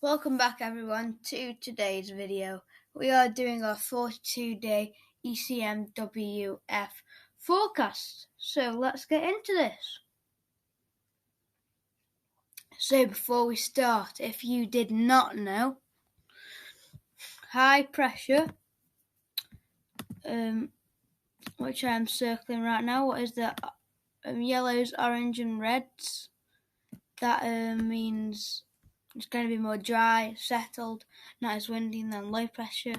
Welcome back everyone to today's video. We are doing our 42-day ecmwf forecast. So let's get into this. So before we start, if you did not know, high pressure, which I am circling right now, what is that? Yellows, orange and reds. That means it's going to be more dry, settled, not as windy than low pressure.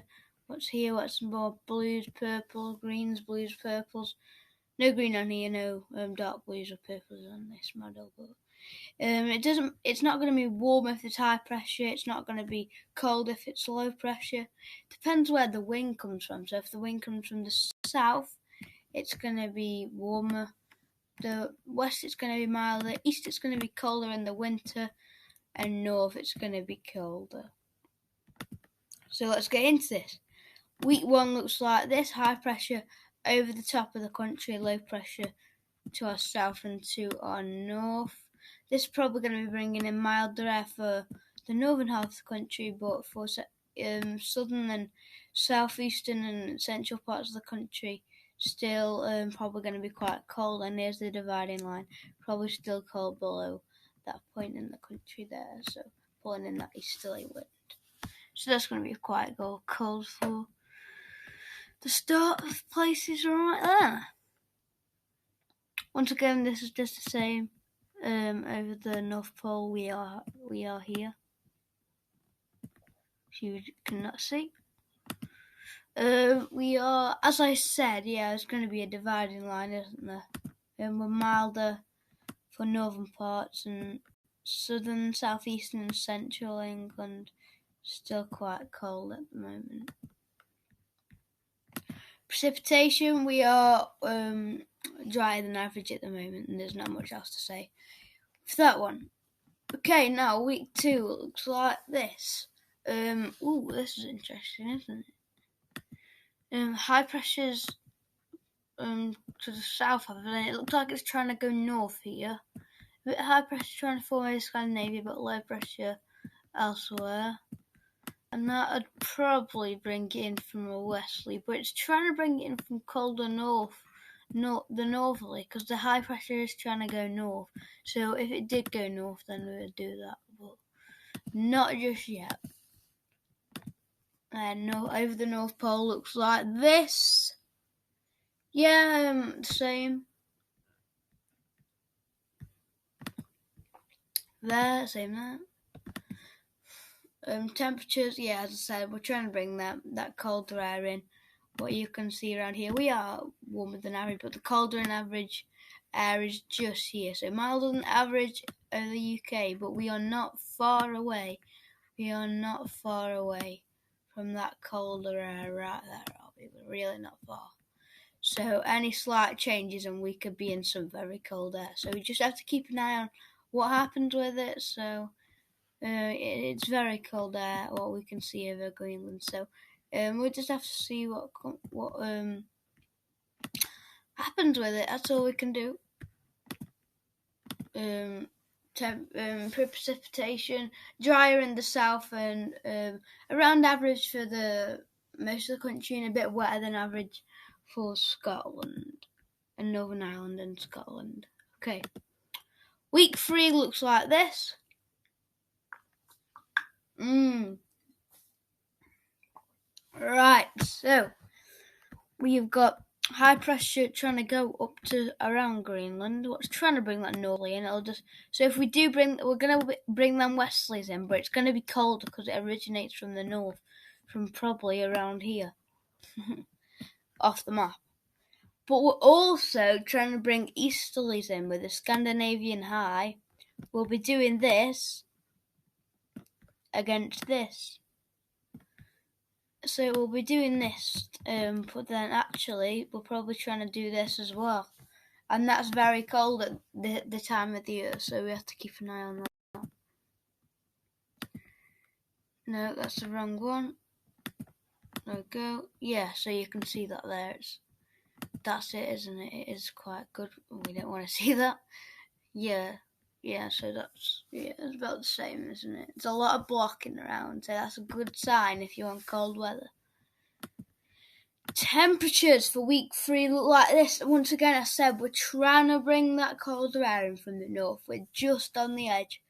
What's here? What's more blues, purple, greens, blues, purples. No green on here, no dark blues or purples on this model. But it's not going to be warm if it's high pressure. It's not going to be cold if it's low pressure. Depends where the wind comes from. So if the wind comes from the south, it's going to be warmer. The west, it's going to be milder. East, it's going to be colder in the winter. And north, it's going to be colder. So let's get into this. Week 1 looks like this: high pressure over the top of the country, low pressure to our south and to our north. This is probably going to be bringing in milder air for the northern half of the country, but for southern and southeastern and central parts of the country, still probably going to be quite cold. And there's the dividing line, probably still cold below that point in the country there, so pulling in that easterly wind. So that's going to be quite cold for the start of places right there. Once again, this is just the same over the North Pole. We are here. If you cannot see, we are, as I said, it's going to be a dividing line, isn't there? We're milder for northern parts, and southern, southeastern and central England still quite cold at the moment. Precipitation, we are drier than average at the moment, and there's not much else to say for that one. Okay, now week 2 looks like this. This is interesting, isn't it? High pressures to the south of it, and it looks like it's trying to go north here. A bit high pressure trying to form over Scandinavia, but low pressure elsewhere. And that would probably bring it in from a westerly, but it's trying to bring it in from colder the northerly, because the high pressure is trying to go north. So if it did go north, then we would do that, but not just yet. And over the North Pole looks like this. Same. There, same there. Temperatures, as I said, we're trying to bring that colder air in. What you can see around here, we are warmer than average, but the colder than average air is just here. So milder than average over the UK, but we are not far away. We are not far away from that colder air right there, are we? We're really not far. So any slight changes and we could be in some very cold air. So we just have to keep an eye on what happens with it. So it's very cold air, what we can see over Greenland. So we just have to see what happens with it. That's all we can do. Precipitation drier in the south and around average for the most of the country, and a bit wetter than average for Scotland and Northern Ireland and Scotland. Okay, week 3 looks like this. Right, so we've got high pressure trying to go up to around Greenland. What's trying to bring that northerly in? So if we do we're going to bring them westerlies in, but it's going to be colder because it originates from the north, from probably around here, off the map. But we're also trying to bring easterlies in with a Scandinavian high. We'll be doing this against this. So we'll be doing this, but then actually we're probably trying to do this as well. And that's very cold at the time of the year, so we have to keep an eye on that. No, that's the wrong one. There we go. Yeah, so you can see that there. That's it, isn't it? It is quite good. We don't want to see that. Yeah, yeah, so it's about the same, isn't it? There's a lot of blocking around, so that's a good sign if you want cold weather. Temperatures for week 3 look like this. Once again, I said we're trying to bring that colder air in from the north. We're just on the edge.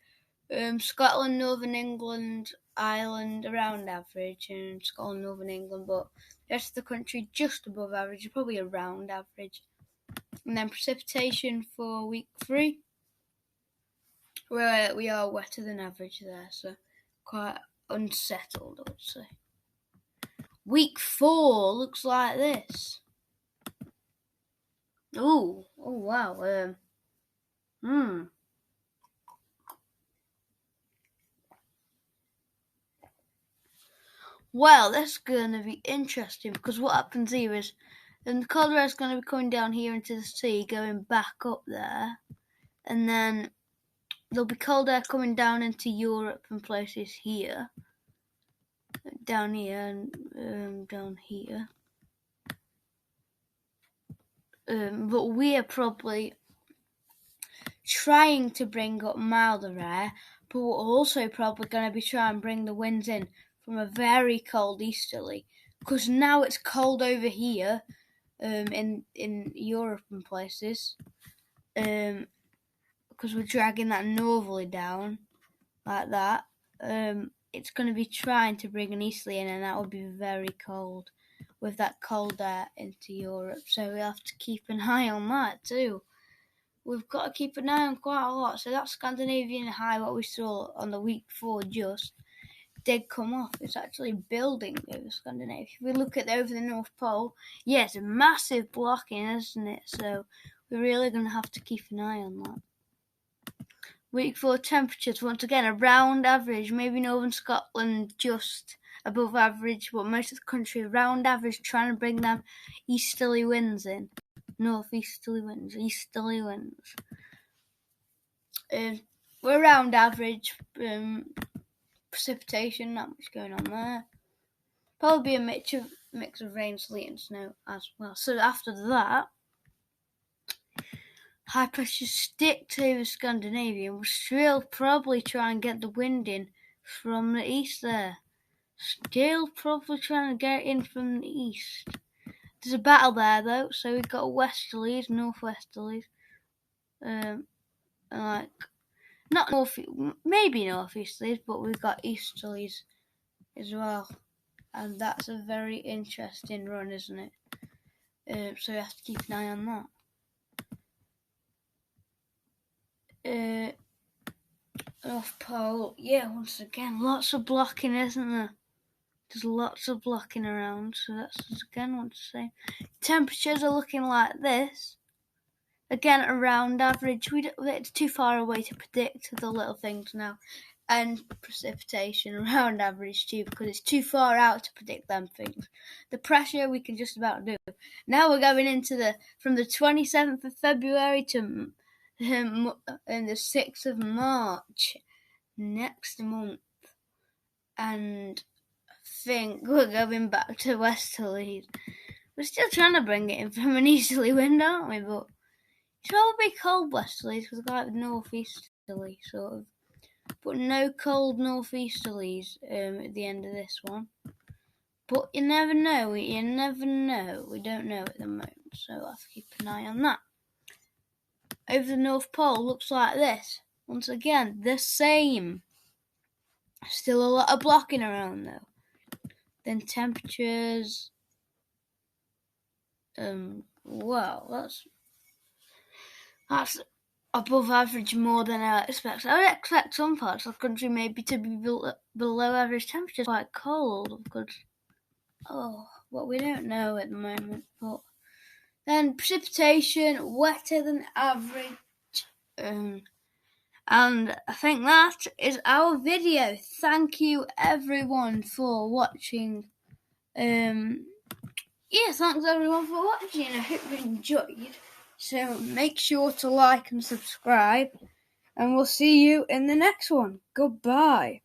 Scotland, Northern England, Ireland around average, and Scotland, Northern England, but the rest of the country just above average, probably around average. And then precipitation for week 3, where we are wetter than average there, so quite unsettled, I would say. Week 4 looks like this. Oh wow. Well, that's going to be interesting because what happens here is the cold air is going to be coming down here into the sea, going back up there, and then there'll be cold air coming down into Europe and places here, down here and down here. But we are probably trying to bring up milder air, but we're also probably going to be trying to bring the winds in from a very cold easterly, because now it's cold over here in Europe and places, because we're dragging that northerly down like that. It's going to be trying to bring an easterly in, and that would be very cold with that cold air into Europe, so we have to keep an eye on that too. We've got to keep an eye on quite a lot. So that Scandinavian high, what we saw on the week 4 just did come off. It's actually building over Scandinavia. If we look at over the North Pole, yeah, it's a massive blocking, isn't it? So we're really going to have to keep an eye on that. Week 4 temperatures, once again, around average. Maybe Northern Scotland just above average, but most of the country around average, trying to bring them easterly winds in. Northeasterly winds, easterly winds. We're around average. Precipitation, not much going on there. Probably a mix of rain, sleet, and snow as well. So after that, high pressure sticks over Scandinavia. We'll still probably try and get the wind in from the east there. Still probably trying to get it in from the east. There's a battle there though, so we've got westerlies, northwesterlies, like not maybe northeasterlies, but we've got easterlies as well, and that's a very interesting run, isn't it? So we have to keep an eye on that. North Pole, yeah, once again, lots of blocking, isn't there? There's lots of blocking around, so that's again what to say. Temperatures are looking like this. Again, around average. It's too far away to predict the little things now. And precipitation around average too, because it's too far out to predict them things. The pressure we can just about do. Now we're going into from the 27th of February to the 6th of March next month. And think we're going back to westerlies. We're still trying to bring it in from an easterly wind, aren't we? But it's probably cold westerlies because we've got northeasterly sort of, but no cold northeasterlies at the end of this one. But you never know. We don't know at the moment, so I'll have to keep an eye on that. Over the North Pole looks like this. Once again, the same. Still a lot of blocking around though. Then temperatures. Well, that's above average more than I expect. I would expect some parts of the country maybe to be below average temperatures, quite cold, because well, we don't know at the moment. But then precipitation wetter than average. And I think that is our video. Thank you everyone for watching. Thanks everyone for watching. I hope you enjoyed. So make sure to like and subscribe. And we'll see you in the next one. Goodbye.